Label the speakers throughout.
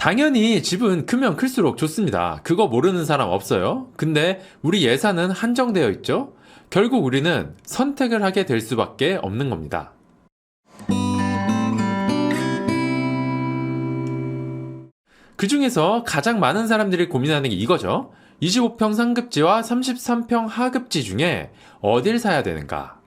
Speaker 1: 당연히 집은 크면 클수록 좋습니다. 그거 모르는 사람 없어요. 근데 우리 예산은 한정되어 있죠? 결국 우리는 선택을 하게 될 수밖에 없는 겁니다. 그 중에서 가장 많은 사람들이 고민하는 게 이거죠. 25평 상급지와 33평 하급지 중에 어딜 사야 되는가?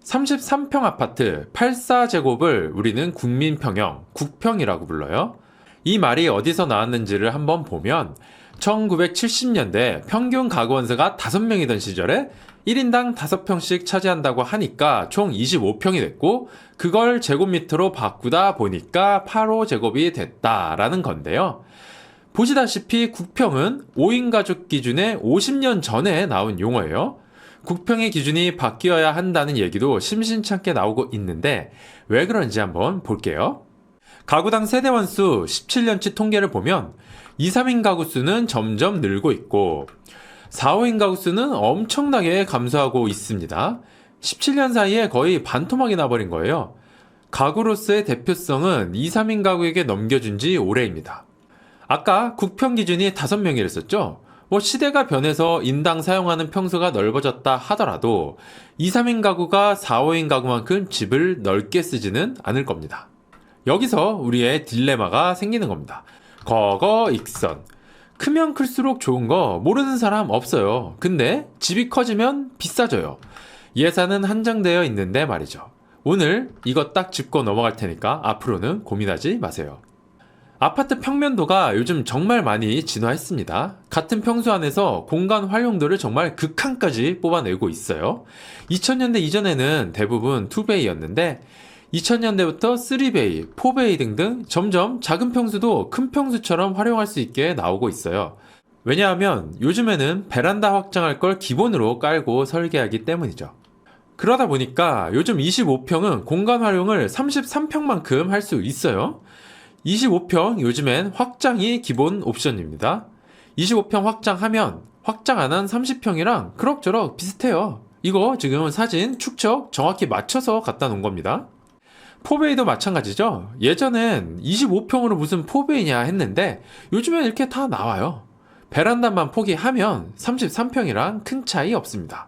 Speaker 1: 33평 아파트 84제곱을 우리는 국민평형, 국평이라고 불러요. 이 말이 어디서 나왔는지를 한번 보면 1970년대 평균 가구 원수가 5명이던 시절에 1인당 5평씩 차지한다고 하니까 총 25평이 됐고 그걸 제곱미터로 바꾸다 보니까 85제곱이 됐다라는 건데요. 보시다시피 국평은 5인 가족 기준에 50년 전에 나온 용어예요. 국평의 기준이 바뀌어야 한다는 얘기도 심심찮게 나오고 있는데 왜 그런지 한번 볼게요. 가구당 세대 원수 17년치 통계를 보면 2, 3인 가구 수는 점점 늘고 있고 4, 5인 가구 수는 엄청나게 감소하고 있습니다. 17년 사이에 거의 반토막이 나버린 거예요. 가구로서의 대표성은 2, 3인 가구에게 넘겨준 지 오래입니다. 아까 국평 기준이 5명이랬었죠? 시대가 변해서 인당 사용하는 평수가 넓어졌다 하더라도 2, 3인 가구가 4, 5인 가구만큼 집을 넓게 쓰지는 않을 겁니다. 여기서 우리의 딜레마가 생기는 겁니다. 거거 익선. 크면 클수록 좋은 거 모르는 사람 없어요. 근데 집이 커지면 비싸져요. 예산은 한정되어 있는데 말이죠. 오늘 이거 딱 짚고 넘어갈 테니까 앞으로는 고민하지 마세요. 아파트 평면도가 요즘 정말 많이 진화했습니다. 같은 평수 안에서 공간 활용도를 정말 극한까지 뽑아내고 있어요. 2000년대 이전에는 대부분 2베이였는데 2000년대부터 3베이, 4베이 등등 점점 작은 평수도 큰 평수처럼 활용할 수 있게 나오고 있어요. 왜냐하면 요즘에는 베란다 확장할 걸 기본으로 깔고 설계하기 때문이죠. 그러다 보니까 요즘 25평은 공간 활용을 33평만큼 할 수 있어요. 25평 요즘엔 확장이 기본 옵션입니다. 25평 확장하면 확장 안 한 30평이랑 그럭저럭 비슷해요. 이거 지금 사진 축척 정확히 맞춰서 갖다 놓은 겁니다. 4베이도 마찬가지죠. 예전엔 25평으로 무슨 4베이냐 했는데 요즘엔 이렇게 다 나와요. 베란다만 포기하면 33평이랑 큰 차이 없습니다.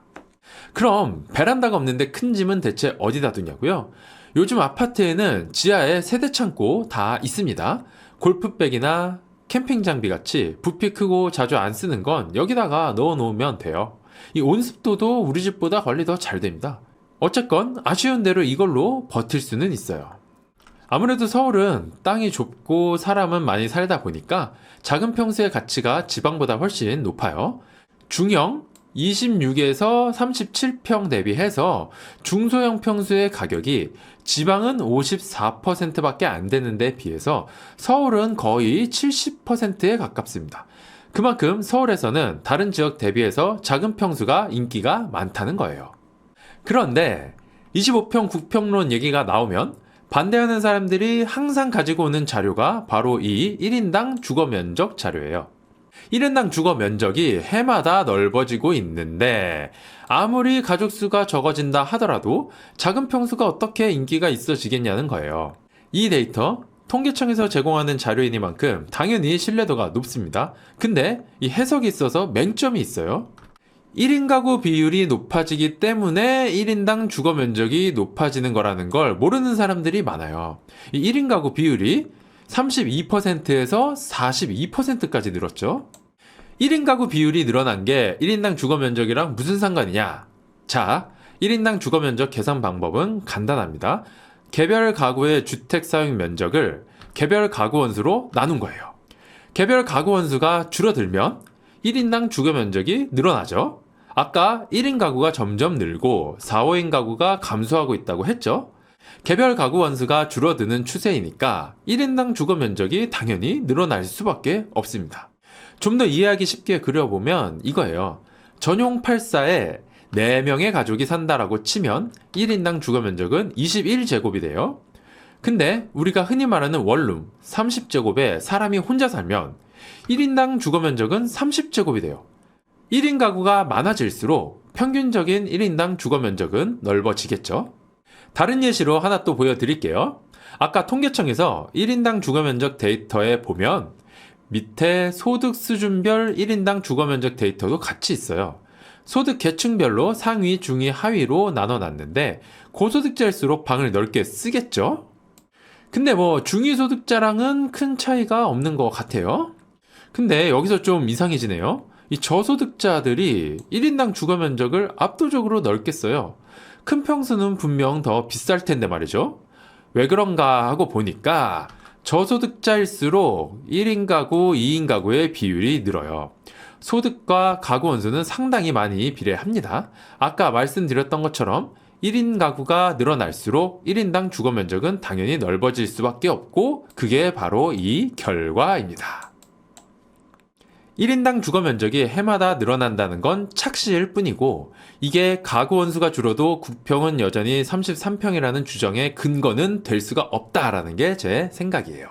Speaker 1: 그럼 베란다가 없는데 큰 짐은 대체 어디다 두냐고요? 요즘 아파트에는 지하에 세대 창고 다 있습니다. 골프백이나 캠핑 장비 같이 부피 크고 자주 안 쓰는 건 여기다가 넣어 놓으면 돼요. 이 온습도도 우리 집보다 관리 더 잘 됩니다. 어쨌건 아쉬운 대로 이걸로 버틸 수는 있어요. 아무래도 서울은 땅이 좁고 사람은 많이 살다 보니까 작은 평수의 가치가 지방보다 훨씬 높아요. 중형 26에서 37평 대비해서 중소형 평수의 가격이 지방은 54%밖에 안 되는데 비해서 서울은 거의 70%에 가깝습니다. 그만큼 서울에서는 다른 지역 대비해서 작은 평수가 인기가 많다는 거예요. 그런데 25평 국평론 얘기가 나오면 반대하는 사람들이 항상 가지고 오는 자료가 바로 이 1인당 주거 면적 자료예요. 1인당 주거 면적이 해마다 넓어지고 있는데 아무리 가족 수가 적어진다 하더라도 작은 평수가 어떻게 인기가 있어지겠냐는 거예요. 이 데이터 통계청에서 제공하는 자료이니만큼 당연히 신뢰도가 높습니다. 근데 이 해석이 있어서 맹점이 있어요. 1인 가구 비율이 높아지기 때문에 1인당 주거 면적이 높아지는 거라는 걸 모르는 사람들이 많아요. 이 1인 가구 비율이 32%에서 42%까지 늘었죠. 1인 가구 비율이 늘어난 게 1인당 주거 면적이랑 무슨 상관이냐? 자, 1인당 주거 면적 계산 방법은 간단합니다. 개별 가구의 주택 사용 면적을 개별 가구 원수로 나눈 거예요. 개별 가구 원수가 줄어들면 1인당 주거 면적이 늘어나죠. 아까 1인 가구가 점점 늘고 4, 5인 가구가 감소하고 있다고 했죠. 개별 가구 원수가 줄어드는 추세이니까 1인당 주거 면적이 당연히 늘어날 수밖에 없습니다. 좀 더 이해하기 쉽게 그려보면 이거예요. 전용 84에 4명의 가족이 산다라고 치면 1인당 주거 면적은 21제곱이 돼요. 근데 우리가 흔히 말하는 원룸 30제곱에 사람이 혼자 살면 1인당 주거 면적은 30제곱이 돼요. 1인 가구가 많아질수록 평균적인 1인당 주거 면적은 넓어지겠죠. 다른 예시로 하나 또 보여드릴게요. 아까 통계청에서 1인당 주거 면적 데이터에 보면 밑에 소득 수준별 1인당 주거면적 데이터도 같이 있어요. 소득 계층별로 상위, 중위, 하위로 나눠놨는데 고소득자일수록 방을 넓게 쓰겠죠? 근데 뭐 중위소득자랑은 큰 차이가 없는 것 같아요. 근데 여기서 좀 이상해지네요. 이 저소득자들이 1인당 주거면적을 압도적으로 넓게 써요. 큰 평수는 분명 더 비쌀 텐데 말이죠. 왜 그런가 하고 보니까 저소득자일수록 1인 가구, 2인 가구의 비율이 늘어요. 소득과 가구 원수는 상당히 많이 비례합니다. 아까 말씀드렸던 것처럼 1인 가구가 늘어날수록 1인당 주거 면적은 당연히 넓어질 수밖에 없고 그게 바로 이 결과입니다. 1인당 주거 면적이 해마다 늘어난다는 건 착시일 뿐이고 이게 가구 원수가 줄어도 구평은 여전히 33평이라는 주장의 근거는 될 수가 없다라는 게 제 생각이에요.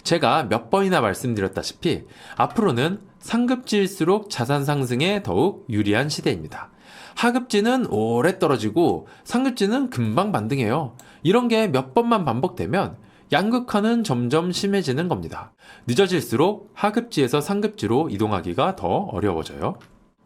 Speaker 1: 제가 몇 번이나 말씀드렸다시피 앞으로는 상급지일수록 자산 상승에 더욱 유리한 시대입니다. 하급지는 오래 떨어지고 상급지는 금방 반등해요. 이런 게 몇 번만 반복되면 양극화는 점점 심해지는 겁니다. 늦어질수록 하급지에서 상급지로 이동하기가 더 어려워져요.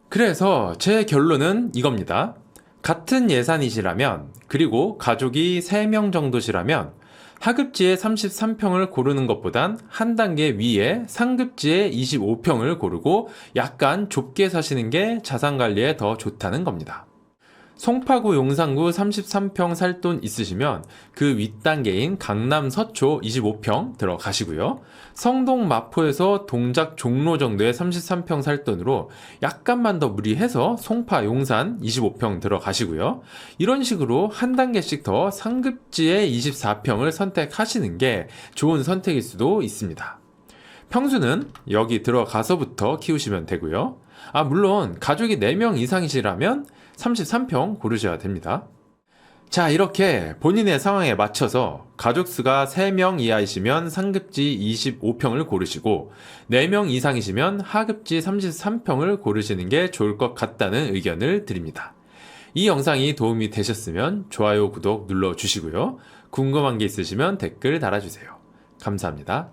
Speaker 1: 그래서 제 결론은 이겁니다. 같은 예산이시라면 그리고 가족이 3명 정도시라면 하급지의 33평을 고르는 것보단 한 단계 위에 상급지의 25평을 고르고 약간 좁게 사시는 게 자산관리에 더 좋다는 겁니다. 송파구 용산구 33평 살 돈 있으시면 그 윗단계인 강남 서초 25평 들어가시고요. 성동 마포에서 동작 종로 정도의 33평 살 돈으로 약간만 더 무리해서 송파 용산 25평 들어가시고요. 이런 식으로 한 단계씩 더 상급지의 24평을 선택하시는 게 좋은 선택일 수도 있습니다. 평수는 여기 들어가서부터 키우시면 되고요. 물론 가족이 4명 이상이시라면 33평 고르셔야 됩니다. 자, 이렇게 본인의 상황에 맞춰서 가족 수가 3명 이하이시면 상급지 25평을 고르시고 4명 이상이시면 하급지 33평을 고르시는 게 좋을 것 같다는 의견을 드립니다. 이 영상이 도움이 되셨으면 좋아요, 구독 눌러주시고요. 궁금한 게 있으시면 댓글 달아주세요. 감사합니다.